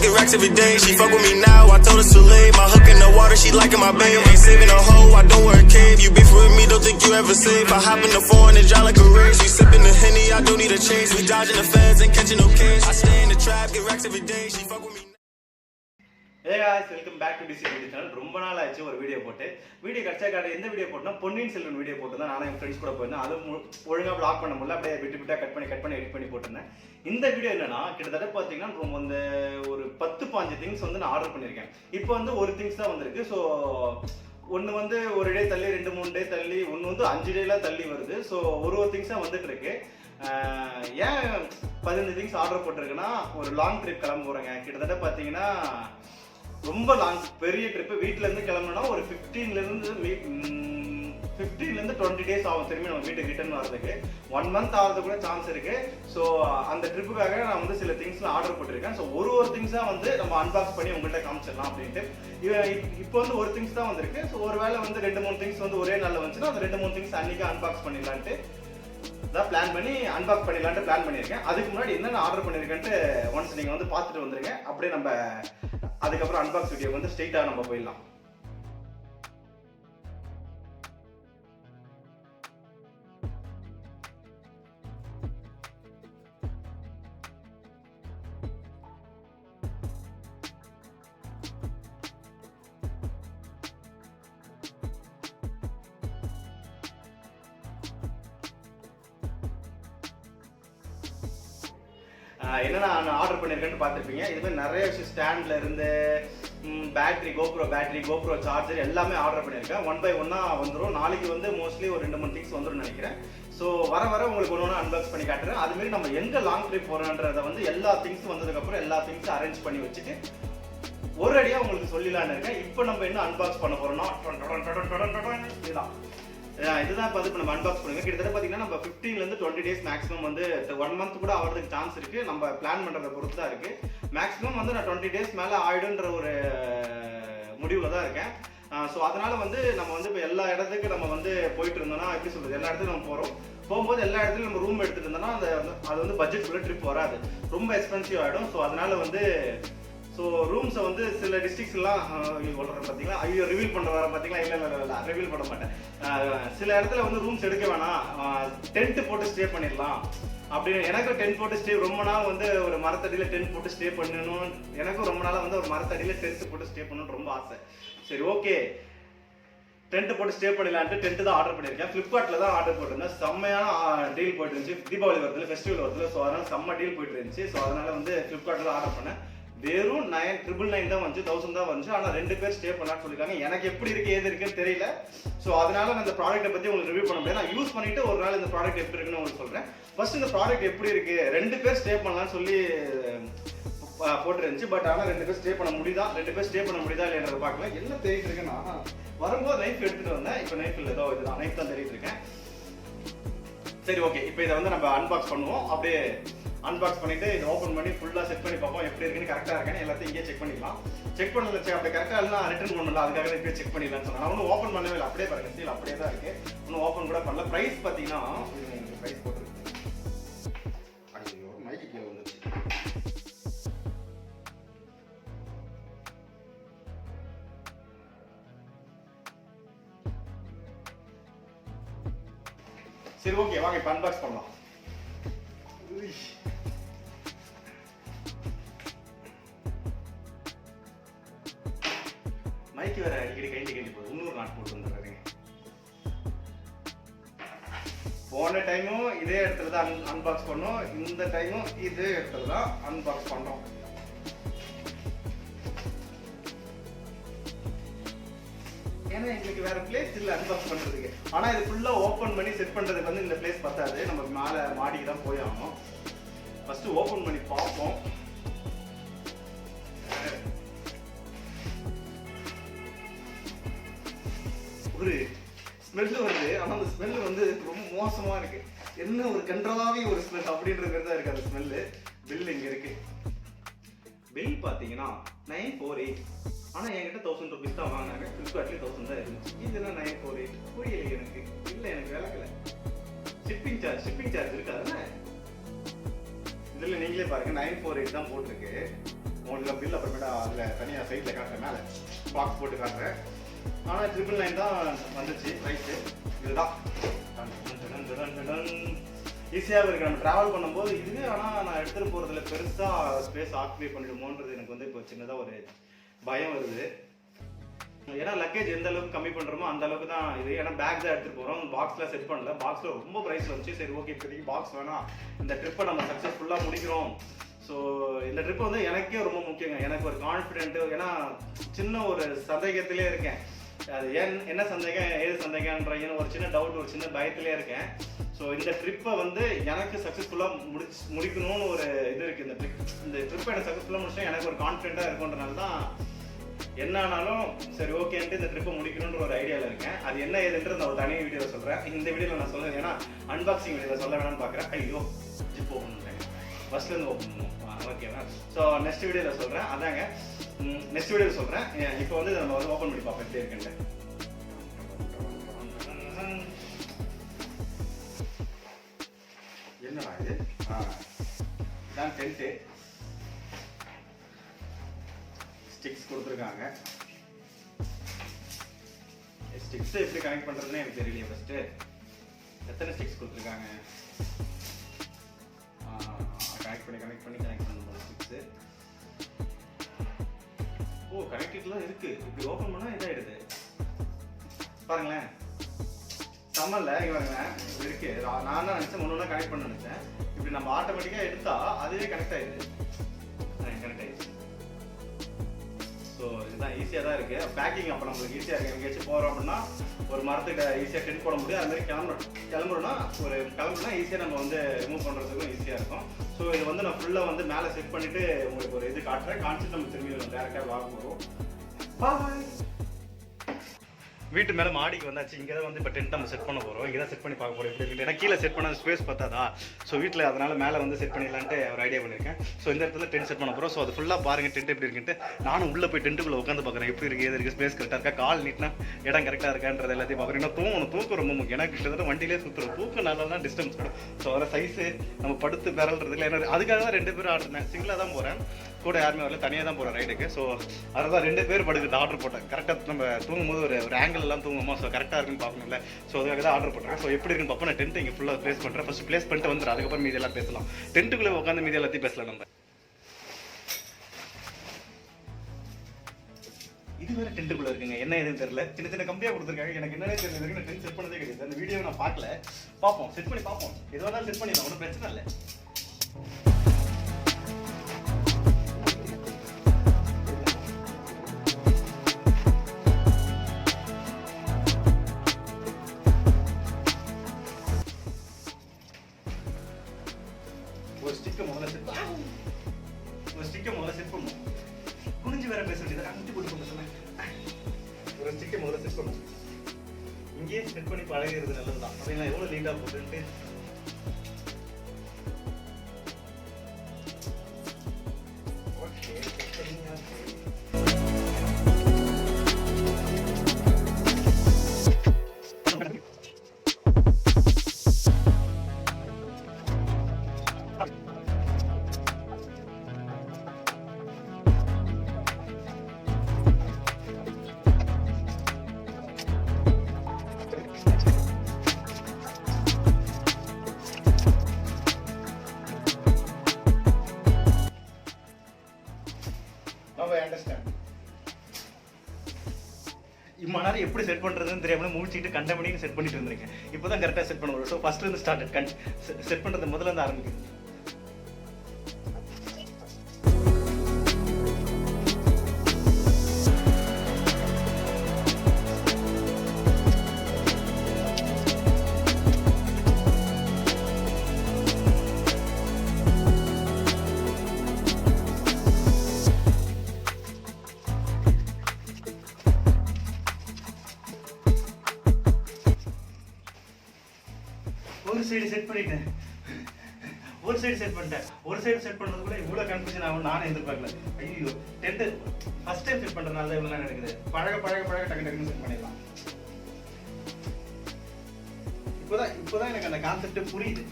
get racks every day. She fuck with me now, I told her to leave. My hook in the water, she liking my babe. Ain't saving a hoe, I don't wear a cave. You beef with me, don't think you ever safe. I hop in the foreign and drive like a race. You sipping the Henny, I don't need a chase. We dodging the feds and catching no case. I stay in the trap, get racks every day. She fuck with me. Hey guys, welcome back to DC channel. ரொம்ப நாள் ஆச்சு ஒரு video போட்டு. Video கரெக்ட்டா எந்த video போட்டனா Ponniyin Selvan video போட்டுதான் நானே என் ஃப்ரெண்ட்ஸ் கூட போயிருந்தேன். அது ஒழுங்கா ப்ளாக் பண்ண முடியல. அப்படியே விட்டு கட் பண்ணி எடிட் பண்ணி போட்டுருந்தேன். இந்த வீடியோ என்னன்னா கிட்டத்தட்ட பாத்தீங்கன்னா ரொம்ப ஒரு 10-15 திங்ஸ் வந்து நான் ஆர்டர் பண்ணிருக்கேன். இப்போ வந்து ஒரு திங்ஸ் தான் வந்திருக்கு. சோ ஒன்னு வந்து ஒரு டே தள்ளி 2-3 டே தள்ளி ஒன்னு வந்து 5 டேல தள்ளி வருது. சோ ஒரு திங்ஸா வந்துட்டு இருக்கு. ஏன் 15 திங்ஸ் ஆர்டர் போட்டிருக்கேன்னா ஒரு லாங் ட்ரிப் கிளம்ப போறேங்க. கிட்டத்தட்ட பாத்தீங்கன்னா ரொம்ப லாங் பெரிய ட்ரிப். வீட்ல இருந்து கிளம்புனா ஒரு 15ல இருந்து 20 டேஸ் ஆகும் திரும்பி நம்ம வீட்டுக்கு ரிட்டர்ன் வரதுக்கு. 1 மந்த் ஆகிறது கூட சான்ஸ் இருக்கு. ஸோ அந்த ட்ரிப்புக்காக நான் வந்து சில திங்ஸ்லாம் ஆர்டர் போட்டிருக்கேன். ஸோ ஒரு திங்ஸா வந்து நம்ம அன்பாக்ஸ் பண்ணி உங்கள்கிட்ட காமிச்சிடலாம் அப்படின்ட்டு. இப்போ வந்து ஒரு திங்ஸ் தான் வந்திருக்கு. ஸோ ஒருவேளை வந்து 2-3 திங்ஸ் வந்து ஒரே நாளில் வந்துச்சுன்னா அந்த 2-3 திங்ஸ் அன்னைக்கு அன்பாக்ஸ் பண்ணிடலான்ட்டு தான் பிளான் பண்ணி அன்பாக்ஸ் பண்ணிடலான்ட்டு பிளான் பண்ணியிருக்கேன். அதுக்கு முன்னாடி என்னென்ன ஆர்டர் பண்ணியிருக்கேன்ட்டு ஒன்ஸ் நீங்கள் வந்து பார்த்துட்டு வந்துருங்க. அப்படியே நம்ம அதுக்கப்புறம் அன்பாக்ஸ் வீடியோ வந்து ஸ்ட்ரெயிட்டா நம்ம போயிடலாம். என்னன்னா நான் ஆர்டர் பண்ணிருக்கேன்னு பார்த்துருப்பீங்க. இதுவே நிறைய விஷயம் ஸ்டாண்ட்ல இருந்து பேட்டரி, கோப்ரோ சார்ஜர் எல்லாமே ஆர்டர் பண்ணியிருக்கேன். 1 by 1 வந்துடும். நாளைக்கு வந்து மோஸ்ட்லி ஒரு 2-3 திங்ஸ் வந்துடும் நினைக்கிறேன். ஸோ வர உங்களுக்கு ஒன்று அன்பாக்ஸ் பண்ணி காட்டுறேன். அதுமாரி நம்ம எங்க லாங் ட்ரிப் போறோன்றதை வந்து எல்லா திங்ஸ் வந்ததுக்கப்புறம் எல்லா திங்ஸும் அரேஞ்ச் பண்ணி வச்சுட்டு ஒரு அடியாக உங்களுக்கு சொல்லிடலான்னு இருக்கேன். இப்போ நம்ம என்ன அன்பாக்ஸ் பண்ண போறோம்னா இதுதான் இப்போ நம்ம அன்பாக்ஸ் பண்ணுங்க. கிட்டத்தட்ட பார்த்தீங்கன்னா நம்ம 15ல இருந்து 20 டேஸ் மேக்ஸிமம் வந்து 1 மந்த் கூட ஆகிறதுக்கு சான்ஸ் இருக்கு. நம்ம பிளான் பண்றதை பொறுத்து தான் இருக்கு. மேக்ஸிமம் வந்து நான் 20 டேஸ் மேலே ஆயிடுன்ற ஒரு முடிவில் தான் இருக்கேன். ஸோ அதனால வந்து நம்ம வந்து இப்போ எல்லா இடத்துக்கு நம்ம வந்து போயிட்டு இருந்தோம்னா எப்படி சொல்றது, எல்லா இடத்துக்கும் நம்ம போகும்போது எல்லா இடத்துலையும் நம்ம ரூம் எடுத்துட்டு இருந்தோம்னா அது வந்து பட்ஜெட் ட்ரிப் வராது, ரொம்ப எக்ஸ்பென்சிவ் ஆகிடும். ஸோ அதனால வந்து ரூம்ஸை வந்து சில டிஸ்ட்ரிக்ஸ்லாம் சொல்கிறேன் பார்த்தீங்களா, ஐயோ ரிவீல் பண்ண வர பார்த்தீங்களா, இல்லை ரிவீல் பண்ண மாட்டேன். சில இடத்துல வந்து ரூம்ஸ் எடுக்க வேணாம், டென்ட் போட்டு ஸ்டே பண்ணிடலாம் அப்படின்னு. எனக்கு டென்ட் போட்டு ஸ்டே ரொம்ப நாள் வந்து ஒரு மரத்தடியில் டென்ட் போட்டு ஸ்டே பண்ணணும். எனக்கும் ரொம்ப நாளாக வந்து ஒரு மரத்தடியில் டென்ட் போட்டு ஸ்டே பண்ணணும்னு ரொம்ப ஆசை. சரி ஓகே, டென்ட் போட்டு ஸ்டே பண்ணிடலான்ட்டு டென்ட் தான் ஆர்டர் பண்ணியிருக்கேன். ஃப்ளிப்கார்ட்டில் தான் ஆர்டர் போட்டிருந்தேன். செம்மையான டீல் போயிட்டு இருந்துச்சு. தீபாவளி வரதுல, ஃபெஸ்டிவல் வரதுல. ஸோ அதனால செம்ம டீல் போயிட்டு இருந்துச்சு. ஸோ அதனால வந்து ஃப்ளிப்கார்ட்டில் தான் ஆர்டர் பண்ணேன். வெறும் 999 தான் வந்துச்சு, 1000 தான் வந்துச்சு. ஆனால் 2 பேர் ஸ்டே பண்ணலான்னு சொல்லியிருக்காங்க. எனக்கு எப்படி இருக்கு ஏது இருக்குன்னு தெரியல. ஸோ அதனால நான் இந்த ப்ராடக்ட்டை பற்றி உங்களுக்கு ரிவ்யூ பண்ண முடியாது. நான் யூஸ் பண்ணிட்டு ஒரு நாள் இந்த ப்ராடக்ட் எப்படி இருக்குன்னு உங்களுக்கு சொல்றேன். ஃபர்ஸ்ட் இந்த ப்ராடக்ட் எப்படி இருக்கு, 2 பேர் ஸ்டே பண்ணலாம்னு சொல்லி போட்டுருந்துச்சு. பட் ஆனால் 2 பேர் ஸ்டே பண்ண முடியுதா இல்லைன்றத பார்க்கல. என்ன தெரியிட்டு இருக்குன்னா, வரும்போது நைஃப் எடுத்துட்டு வந்தேன். இப்போ நைஃப் இல்லை, ஏதோ இதுதான் நைஃப் தான் தெரியிட்டு இருக்கேன். சரி ஓகே, இப்போ இதை வந்து நம்ம அன்பாக்ஸ் பண்ணுவோம். அப்படியே அன்பாக்ஸ் பண்ணிட்டு இதை ஓப்பன் பண்ணி ஃபுல்லாக செக் பண்ணி பார்ப்போம் எப்படி இருக்குன்னு, கரெக்டாக இருக்கான்னு எல்லாத்தையும் இங்கே செக் பண்ணிக்கலாம். செக் பண்ணல அப்படி கரெக்டாக இல்லை ரிட்டர்ன் பண்ணல, அதுக்காக இப்படியே செக் பண்ணிடலாம்னு சொன்னேன். நான் ஒன்றும் ஓப்பன் பண்ணவே இல்லை, அப்படியே பாருங்க ஸ்டீல் அப்படியே தான் இருக்கு. ஒன்றும் ஓப்பன் கூட பண்ணல. ப்ரைஸ் பார்த்தீங்கன்னா ப்ரைஸ் போட்டுருக்கு. ஐயோ மைக்கு கீழே வந்துருச்சு. சரி ஓகே, வாங்க இப்போ அன்பாக்ஸ் பண்ணலாம். மைக்கு வேற அடிக்கடி கைண்டி போகுது. 300 நாட் போட்டு வந்துடுறேங்க. போன டைமும் இதே இடத்துல தான் அன்பாக்ஸ் பண்ணோம், இந்த டைமும் இதே இடத்துல தான் அன்பாக்ஸ் பண்றோம். ஏன்னா எங்களுக்கு வேற பிளேஸ் இல்லை அன்பாக்ஸ் பண்றதுக்கு. ஆனா இது ஃபுல்லா ஓப்பன் பண்ணி செட் பண்றதுக்கு வந்து இந்த பிளேஸ் பத்தாது, நம்ம மேலே மாடிக்கு தான் போய் ஆகணும். ஃபர்ஸ்ட் ஓப்பன் பண்ணி பார்ப்போம். ஒரு ஸ்மெல் வருது. ஆனா அந்த ஸ்மெல் வந்து ரொம்ப மோசமா இருக்கு. என்ன ஒரு கன்றாவி ஒரு ஸ்மெல் அப்படின்றது தான் இருக்கு அந்த ஸ்மெல்லு. பில் இங்க இருக்கு. பில் பாத்தீங்கன்னா 948. ஆனா என்கிட்ட 1000 ரூபீஸ் தான் வாங்கினாங்க. ஃபிளிப்கார்ட்லயே 1000 தான் இருந்துச்சு. இது என்ன 948 புரியல எனக்கு. இல்ல எனக்கு விளக்கல. ஷிப்பிங் சார்ஜ் இருக்காதுல்ல. இதுல நீங்களே பாருங்க 948 தான் போட்டிருக்கு. உங்களுக்கு பில் அப்புறமேட்டா அதில் தனியாக சைட்டில் காட்டுறேன், மேலே பாக்ஸ் போட்டு காட்டுறேன். ஆனால் 999 தான் வந்துச்சு ப்ரைஸு. இதுதான் ஈஸியாக இருக்குது நம்ம ட்ராவல் பண்ணும்போது இது. ஆனால் நான் எடுத்துகிட்டு போகிறதுல பெருசாக ஸ்பேஸ் ஆக்குபை பண்ணிவிடுமோன்றது எனக்கு வந்து இப்போ சின்னதாக ஒரு பயம் வருது. ஏன்னா லக்கேஜ் எந்த அளவுக்கு கம்மி பண்ணுறோமோ அந்த அளவுக்கு தான் இது. ஏன்னா பேக் தான் எடுத்துகிட்டு போகிறோம், பாக்ஸில் செட் பண்ணல. பாக்ஸில் ரொம்ப ப்ரைஸ் வந்துச்சு. சரி ஓகே, இப்போதைக்கு பாக்ஸ் வேணாம், இந்த ட்ரிப்பை நம்ம சக்ஸஸ்ஃபுல்லாக முடிக்கிறோம். ஸோ இந்த ட்ரிப் வந்து எனக்கே ரொம்ப முக்கியங்க. எனக்கு ஒரு கான்ஃபிடென்ட்டு, ஏன்னா சின்ன ஒரு சந்தேகத்திலே இருக்கேன். அது என்ன சந்தேகம் ஏது சந்தேகம்ன்றீங்கன்னு ஒரு சின்ன டவுட், ஒரு சின்ன பயத்திலே இருக்கேன். ஸோ இந்த ட்ரிப்பை வந்து எனக்கு சக்ஸஸ்ஃபுல்லாக முடிக்கணும்னு ஒரு இது இருக்குது. இந்த ட்ரிப்பை எனக்கு சக்ஸஸ்ஃபுல்லாக முடிச்சா எனக்கு ஒரு கான்ஃபிடென்ட்டாக இருக்குன்றனால தான் என்ன ஆனாலும் சரி ஓகேன்ட்டு இந்த ட்ரிப்பை முடிக்கணுன்ற ஒரு ஐடியாவில் இருக்கேன். அது என்ன ஏதுன்றது நான் ஒரு தனி வீடியோவில் சொல்கிறேன். இந்த வீடியோவில் நான் சொல்லுவேன், ஏன்னா அன்பாக்சிங் வீடியோவில் சொல்ல வேணாம்னு பார்க்குறேன். ஐயோ ஜிப் ஓப்பன் பண்ணுறேன், ஃபஸ்ட்லேருந்து ஓப்பன் பண்ணுவோம். ஓகேவா? ஸோ நெக்ஸ்ட் வீடியோவில் சொல்கிறேன். அதாங்க நெக்ஸ்ட் வீடியோவில் சொல்கிறேன். இப்போ வந்து நம்ம வந்து ஓப்பன் பண்ணி பார்ப்போம் எப்படி இருக்குன்ட்டு. என்னடா இது? இதான் டென்ட்டு. ஸ்டிக்ஸ் கொடுத்துருக்காங்க. ஸ்டிக்ஸை எப்படி கனெக்ட் பண்ணுறதுன்னு எனக்கு தெரியலையே. ஃபஸ்ட்டு எத்தனை ஸ்டிக்ஸ் கொடுத்துருக்காங்க? கனெக்ட் பண்ணி பண்ணணும் ஸ்டிக்ஸு. ஓ, கனெக்டிவ்லாம் இருக்குது. இப்படி ஓப்பன் பண்ணால் இதாகிடுது பாருங்களேன். தமிழ்ல இவங்க இருக்கு. நான் தான் நினச்சேன் ஒன்று கனெக்ட் பண்ண நினச்சேன். இப்படி நம்ம ஆட்டோமேட்டிக்காக எடுத்தால் அதுவே கனெக்ட் ஆகிடுது. கனெக்ட் ஆகிடுச்சு. ஸோ இதுதான் ஈஸியாக தான் இருக்குது. பேக்கிங் அப்போ நம்மளுக்கு ஈஸியாக இருக்குது. எங்கேயாச்சும் போகிறோம் அப்படின்னா ஒரு மரத்துக்கு ஈஸியாக டென்ட் போட முடியும். அதுமாதிரி கிளம்புறோன்னா ஈஸியாக நம்ம வந்து ரிமூவ் பண்ணுறதுக்கும் ஈஸியாக இருக்கும். ஸோ இது வந்து நான் ஃபுல்லாக வந்து மேலே செட் பண்ணிவிட்டு உங்களுக்கு ஒரு இது காட்டுறேன். கான்செப்ட் நம்ம திரும்பி டேரெக்டாக வாங்க போகிறோம். பாய். வீட்டு மேலே மாடிக்கு வந்தாச்சு. இங்கே தான் வந்து இப்போ டென்ட் நம்ம செட் பண்ண போகிறோம். இங்கே தான் செட் பண்ணி பார்க்க போகிறோம் எப்படி இருக்குது. ஏன்னா கீழே செட் பண்ண ஸ்பேஸ் பார்த்தாதா. ஸோ வீட்டில் அதனால் மேலே வந்து செட் பண்ணிடலான்ட்டு ஒரு ஐடியா பண்ணியிருக்கேன். ஸோ இந்த இடத்துல டென்ட் செட் பண்ண போகிறோம். ஸோ அது ஃபுல்லாக பாருங்கள் டென்ட் எப்படி இருக்குன்ட்டு. நானும் உள்ளே போய் டென்ட்டுக்குள்ளே உட்காந்து பார்க்குறேன் எப்படி இருக்குது, எது இருக்குது, ஸ்பேஸ் கரெக்டாக இருக்கா, கால் நீட்னா இடம் கரெக்டாக இருக்கான்றது எல்லாத்தையும் பார்க்குறேன். இன்னும் தூக்கம் ரொம்ப முக்கியம். ஏன்னா கிட்டத்தட்ட வண்டியிலே சுற்றுறோம். தூக்கம் நல்லா டிஸ்டன்ஸ் வரும். ஸோ அதில் சைஸு நம்ம படுத்து பெறல்றதுல ஏன்னா அதுக்காக தான் 2 பேரும் ஆர்டர். சிங்கிளாக தான் போகிறேன், கூட யாருமே வரல, தனியாக தான் போகிறேன் ரைடுக்கு. ஸோ அதுதான் 2 பேர் படுக்குது ஆர்டர் போட்டேன். கரெக்டாக நம்ம தூங்கும்போது ஒரு ஆங்கிள் எல்லாம் தூங்குமா, ஸோ கரெக்டாக இருக்குன்னு பார்க்கணும்ல. ஸோ அதுக்காக தான் ஆர்டர் பண்ணுறேன். ஸோ எப்படி இருக்குன்னு பார்ப்போம். நான் டென்ட் இங்கே ஃபுல்லாக ப்ளேஸ் பண்ணுறேன். ஃபஸ்ட் ப்ளேஸ் பண்ணிட்டு வந்துடும், அதுக்கப்புறம் மீதி எல்லாம் பேசலாம். டென்ட்டுக்குள்ளே உட்காந்து மீதி எல்லாத்தையும் பேசலாம். நம்ம இது வேறு டென்ட்டுக்குள்ளே இருக்குங்க. என்ன எதுன்னு தெரியல, சின்ன சின்ன கம்பியாக கொடுத்துருக்காங்க. எனக்கு என்னன்னே தெரியல, நான் டென்ட் செட் பண்ணதே கிடையாது. அந்த வீடியோ நான் பார்க்கல. பார்ப்போம், செட் பண்ணி பார்ப்போம். எதுவாக இருந்தாலும் செட் பண்ணிடலாம், ஒன்றும் பிரச்சனை இல்லை. ஒரு ஸ்டிக்கை முதல்ல செட் பண்ணும். குனிஞ்சு வேற பேச வேண்டியது. அமுத்தி போட்டு கொண்டு சொன்னேன். ஒரு ஸ்டிக்கை முதல்ல செட் பண்ணும். இங்கேயே செட் பண்ணி பழகிறது நல்லது தான். அப்படின்னா எவ்வளோ நீட்டாக போட்டுன்ட்டு இம்மா நேரம் எப்படி செட் பண்ணுறதுன்னு தெரியாமல் முடிச்சுட்டு கண்ட மணிக்கு செட் பண்ணிட்டு இருந்திருக்கேன். இப்போ தான் கரெக்டாக செட் பண்ண முடியும். ஸோ ஃபஸ்ட்டு ஸ்டார்ட் செட் பண்ணுறது முதல்ல இருந்து ஆரம்பிக்குது. ஒரு சைடு செட் பண்ணிட்டேன், ஒரு சைடு செட் பண்ணிட்டேன். ஒரு சைடு செட் பண்ணுறது கூட இவ்வளோ கன்ஃபியூஷன் ஆகும் நானும் எதிர்பார்க்கல. ஐயோ, டென்ட் ஃபர்ஸ்ட் டைம் செட் பண்ணுறதுனால தான் இவ்வளோ நேரம் இருக்குது. பழக டக்கு டக்குன்னு செட் பண்ணிடலாம். இப்போதான் எனக்கு அந்த கான்செப்ட் புரியுது.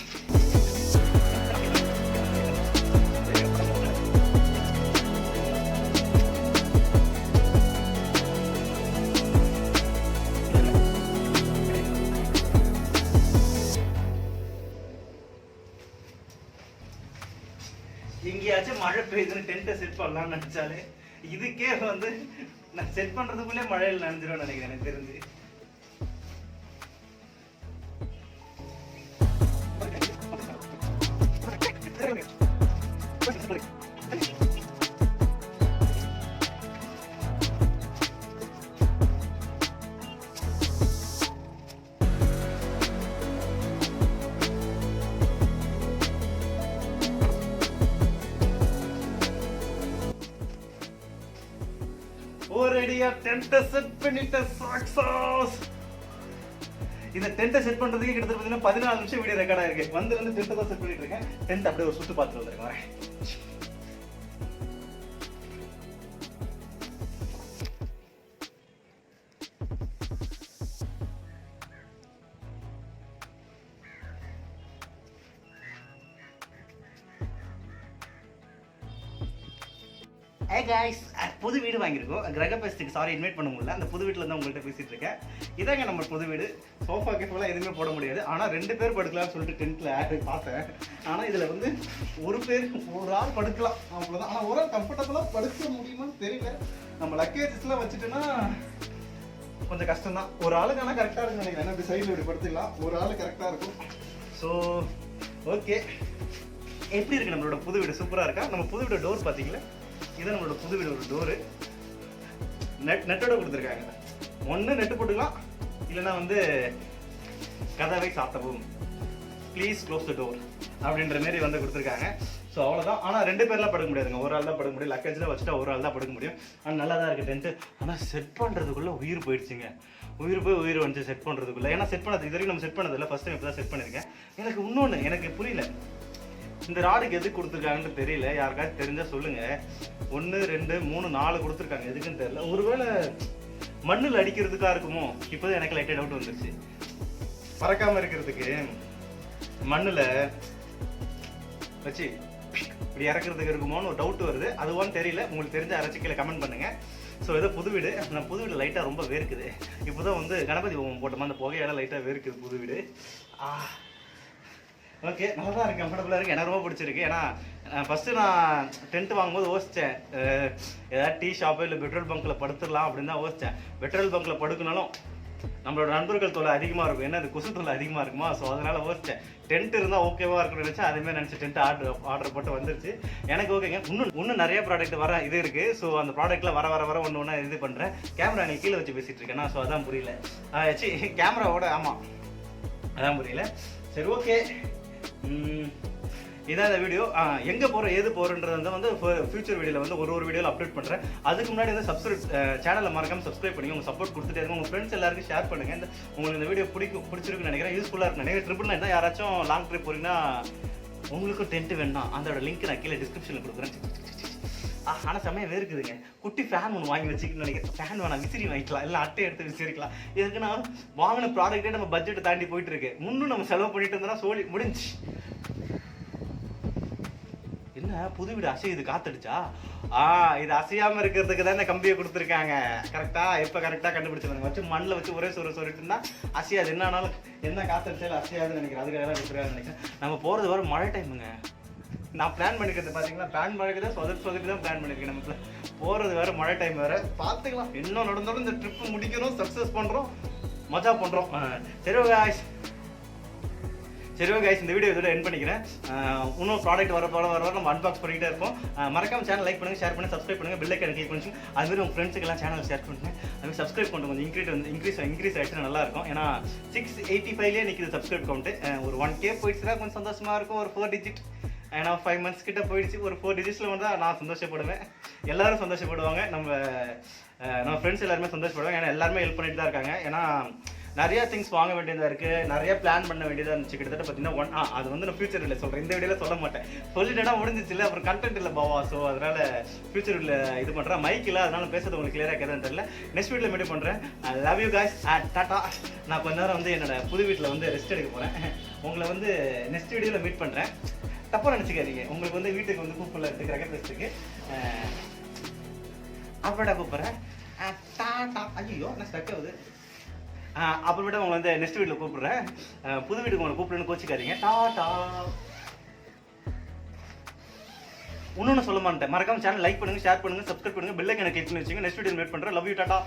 எங்கேயாச்சும் மழை பெய்யுதுன்னு டென்ட்டை செட் பண்ணலாம்னு நினைச்சாலே இதுக்கே வந்து நான் செட் பண்றதுக்குள்ளே மழையில் நனைஞ்சிருவேன் நினைக்கிறேன் எனக்கு தெரிஞ்சு. ஒரேடியா டென்ட்டை செட் பண்ணிட்ட சக்சஸ். இந்த டென்ட்டை செட் பண்றதுக்கு கிட்டத்தட்ட பார்த்தீங்கன்னா 14 நிமிஷம் வீடியோ ரெக்கார்ட் ஆயிருக்கு. வந்து டென்ட்டை தான் செட் பண்ணிட்டு இருக்கேன். டென்ட் அப்படியே ஒரு சுத்து பார்த்துட்டு வந்துருக்கேன் வரேன். Hey guys, புது வீடு வாங்கியிருக்கோம். கிரகபேஸ்டுக்கு சாரி இன்வைட் பண்ண முடியல. அந்த புது வீட்டில் தான் உங்கள்கிட்ட பேசிட்டு இருக்கேன். இதாங்க நம்ம புது வீடு. சோஃபா கேஃபெல்லாம் எதுவுமே போட முடியாது. ஆனால் 2 பேர் படுக்கலாம்னு சொல்லிட்டு டென்ட்டில் ஆட் பார்த்தேன். ஆனால் இதில் வந்து ஒரு ஆள் படுக்கலாம் அவ்வளோதான். ஆனால் ஒரு ஆள் கம்ஃபர்டபுளாக படுக்க முடியுமான்னு தெரியல. நம்ம லக்கேஜஸ்லாம் வச்சுட்டோன்னா கொஞ்சம் கஷ்டம் தான். ஒரு ஆளுக்கு ஆனால் கரெக்டாக இருக்குன்னு நினைக்கிறேன். ஏன்னா இப்படி சைடில் இப்படி படுத்துக்கலாம். ஒரு ஆள் கரெக்டாக இருக்கும். ஸோ ஓகே, எப்படி இருக்குது நம்மளோட புது வீடு? சூப்பராக இருக்கா? நம்ம புது வீடு டோர் பார்த்தீங்களா? இதான் நம்மளோட புது வீடு. ஒரு டோரு நெட்டோட கொடுத்துருக்காங்க. ஒன்று நெட்டு போட்டுக்கலாம், இல்லைன்னா வந்து கதவை சாத்தவும், ப்ளீஸ் க்ளோஸ் த டோர் அப்படின்ற மாரி வந்து கொடுத்துருக்காங்க. ஸோ அவ்வளோதான். ஆனால் 2 பேர்லாம் படுக்க முடியாதுங்க. ஒரு ஆள் தான் படுக்க முடியும். லக்கேஜில் வச்சுட்டா ஒரு ஆள் தான் படுக்க முடியும். ஆனால் நல்லா தான் இருக்குது டென்ட்டு. ஆனால் செட் பண்ணுறதுக்குள்ளே உயிர் போயிடுச்சுங்க. உயிர் வந்துச்சு செட் பண்ணுறதுக்குள்ளே. ஏன்னா செட் பண்ணது இது வரைக்கும் நம்ம செட் பண்ணதில்லை. ஃபஸ்ட் டைம் இப்போ தான் செட் பண்ணியிருக்கேன். எனக்கு இன்னொன்று எனக்கு புரியல, இந்த ராடுக்கு எது கொடுத்துருக்காங்கன்னு தெரியல. யாருக்காச்சும் தெரிஞ்சால் சொல்லுங்கள். 1 2 3 4 கொடுத்துருக்காங்க. எதுக்குன்னு தெரியல. ஒருவேளை மண்ணில் அடிக்கிறதுக்காக இருக்குமோ? இப்போ தான் எனக்கு லைட்டாக டவுட் வந்துருச்சு. பறக்காமல் இருக்கிறதுக்கு மண்ணில் வச்சு இப்படி இறக்குறதுக்கு இருக்குமோன்னு ஒரு டவுட் வருது. அதுவான்னு தெரியல. உங்களுக்கு தெரிஞ்ச யாராச்சும் கீழே கமெண்ட் பண்ணுங்கள். ஸோ ஏதோ புது வீடு. நான் புது வீடு லைட்டாக ரொம்ப வேர்க்குது. இப்போ தான் வந்து கணபதி போட்டோமா அந்த புகையால் லைட்டாக வேர்க்குது புது வீடு. ஓகே, நல்லா தான் இருக்குது, கம்ஃபர்டபுளாக இருக்குது. எனக்கு ரொம்ப பிடிச்சிருக்கு. ஏன்னா ஃபஸ்ட்டு நான் டென்ட் வாங்கும்போது யோசித்தேன், ஏதாவது டீ ஷாப்பு இல்லை பெட்ரோல் பங்க்கில் படுத்துடலாம் அப்படின்னு தான் யோசித்தேன். பெட்ரோல் பங்க்கில் படுக்கணும்னாலும் நம்மளோட நண்பர்கள் தொல்லை அதிகமாக இருக்கும். ஏன்னா அது கொசு தொல்லை அதிகமாக இருக்குமா? ஸோ அதனால் யோசித்தேன் டென்ட் இருந்தால் ஓகேவாக இருக்குன்னு நினச்சேன். அதேமாதிரி நினச்சி டென்ட் ஆர்டர் போட்டு வந்துருச்சு. எனக்கு ஓகேங்க. இன்னும் நிறைய ப்ராடக்ட் வர இது இருக்குது. ஸோ அந்த ப்ராடக்ட்டில் வர ஒன்று ஒன்றா இது பண்ணுறேன். கேமரா நீ கீழே வச்சு பேசிகிட்டு இருக்கேன்னா, ஸோ அதான் புரியல. கேமராவோட ஆமாம் அதான் புரியல. சரி ஓகே, இதான் இந்த வீடியோ. எங்கே போகிறோம் ஏது போகிறோன்றது வந்து ஃபியூச்சர் வீடியோவில் வந்து ஒரு வீடியோவில் அப்லோட் பண்ணுறேன். அதுக்கு முன்னாடி வந்து சேனலை மறக்காமல் சப்ஸ்கிரைப் பண்ணி உங்கள் சப்போர்ட் கொடுத்துட்டே இருக்கும். உங்கள் ஃப்ரெண்ட்ஸ் எல்லாருக்கும் ஷேர் பண்ணுங்கள். உங்களுக்கு இந்த வீடியோ பிடிச்சிருக்குன்னு நினைக்கிறேன். யூஸ்ஃபுல்லாக இருக்கும் நினைக்கிறேன். ட்ரிப்புனா இருந்தால் யாராச்சும் லாங் ட்ரிப் போகிறீங்கன்னா உங்களுக்கும் டென்ட்டு வேணும், அதோட லிங்க் நான் கீழே டிஸ்கிரிப்ஷனில் கொடுக்குறேன். ஆனால் செம்மையாக வேர்க்குதுங்க. குட்டி ஃபேன் ஒன்று வாங்கி வச்சுக்கணும்னு நினைக்கிறேன். ஃபேன் வேணாம், விசிறி வாங்கிக்கலாம், இல்லை அட்டை எடுத்து விசிறிக்கலாம். எதுக்குன்னா வாங்கின ப்ராடக்ட்டே நம்ம பட்ஜெட்டை தாண்டி போயிட்டு இருக்கு. முன்னும் நம்ம செலவு பண்ணிட்டு இருந்தோம்னா சோழி முடிஞ்சு. என்ன புது வீடு அசையுது, காத்தடிச்சா? இது அசையாமல் இருக்கிறதுக்கு தான் இந்த கம்பியை கொடுத்துருக்காங்க. கரெக்டாக எப்போ கரெக்டாக கண்டுபிடிச்சிருந்தாங்க. வச்சு மண்ணில் வச்சு ஒரே சொல்லிட்டு இருந்தா அசையாது. என்னன்னாலும் என்ன காத்தடிச்சாலும் அசையாதுன்னு நினைக்கிறேன். அதுக்காக தான் கொடுத்துருக்காங்கன்னு நினைக்கிறேன். நம்ம போகிறது வர மழை டைமுங்க. நான் பிளான் பண்ணிக்கிறது பார்த்தீங்களா, பிளான் பண்ணிட்டு தான் சொதப்பி தான் பிளான் பண்ணியிருக்கேன். நம்ம போகிறது வேறு, மழை டைம் வேறு. பார்த்துக்கலாம் என்ன நடந்தாலும் இந்த ட்ரிப்பு முடிக்கிறோம், சக்ஸஸ் பண்ணுறோம், மஜா பண்ணுறோம். சரி கைஸ், இந்த வீடியோ இதோட எண்ட் பண்ணிக்கிறேன். இன்னும் ப்ராடக்ட் வர நம்ம அன்பாக்ஸ் பண்ணிக்கிட்டே இருப்போம். மறக்காம சேனல் லைக் பண்ணுங்கள், ஷேர் பண்ணுங்கள், சப்ஸ்கிரைப் பண்ணுங்கள், பெல் ஐக்கான் கிளிக் பண்ணி அதுமாதிரி உங்கள் ஃப்ரெண்ட்ஸுக்கெல்லாம் சேனல் ஷேர் பண்ணுங்கள். அதுமாதிரி சப்ஸ்கிரைப் பண்ணுறது கொஞ்சம் இன்க்ரீஸ் ஆகிடுச்சுன்னா நல்லாயிருக்கும். ஏன்னா 685 நிற்கிது சப்ஸ்கிரைப் கவுண்ட்டு. ஒரு 1K போயிடுச்சுன்னா கொஞ்சம் சந்தோஷமாக இருக்கும். ஒரு 4 டிஜிட், ஏன்னா 5 மந்த்ஸ் கிட்ட போயிடுச்சு. ஒரு 4 டிஜிட்ஸில் வந்தால் நான் சந்தோஷப்படுவேன், எல்லாரும் சந்தோஷப்படுவாங்க, நம்ம ஃப்ரெண்ட்ஸ் எல்லாருமே சந்தோஷப்படுவாங்க. ஏன்னா எல்லாருமே ஹெல்ப் பண்ணிட்டு தான் இருக்காங்க. ஏன்னா நிறையா திங்ஸ் வாங்க வேண்டியதாக இருக்குது, நிறைய பிளான் பண்ண வேண்டியதாக இருந்துச்சு. கிட்டத்தட்ட பார்த்தீங்கன்னா அது வந்து நான் ஃபியூச்சர் இல்லை சொல்கிறேன், இந்த வீடியோவில் சொல்ல மாட்டேன். சொல்லிட்டேன்னா முடிஞ்சிச்சு இல்லை, அப்புறம் கண்டென்ட் இல்லை பாவா. ஸோ அதனால் ஃபியூச்சர் வீடியோவில் இது பண்ணுறேன். மைக் இல்லை, அதனால் பேசுறது உங்களுக்கு கிளியராக கேட்குதுன்னு தெரியல. நெக்ஸ்ட் வீடியோவில் மீட் பண்ணுறேன். Love you guys, tata. நான் கொஞ்ச நேரம் வந்து என்னோட புது வீட்டில் வந்து ரெஸ்ட் எடுக்க போகிறேன். உங்களை வந்து நெக்ஸ்ட் வீடியோவில் மீட் பண்ணுறேன். தப்பாக நினச்சிக்காதீங்க. உங்களுக்கு வந்து வீட்டுக்கு வந்து கூப்பிடல இருக்கிற பேசுறதுக்கு அப்படா கூப்பிட்றேன். டாட்டா. ஐயோ நான் ஸ்டக் ஆகுது. அப்புறமேட்டு உங்களை வந்து நெக்ஸ்ட் வீட்டில் கூப்பிட்றேன். புது வீட்டுக்கு உங்களை கூப்பிடுன்னு கோச்சிக்காதீங்க. டாட்டா. இன்னொன்று சொல்ல மாட்டேன், மறக்காம சேனல் லைக் பண்ணுங்க, ஷேர் பண்ணுங்க, சப்ஸ்கிரைப் பண்ணுங்க, பெல் ஐக்கனை கிளிக் பண்ணி வச்சுங்க. நெக்ஸ்ட் வீடியோ மீட் பண்றேன். Love you, Tata.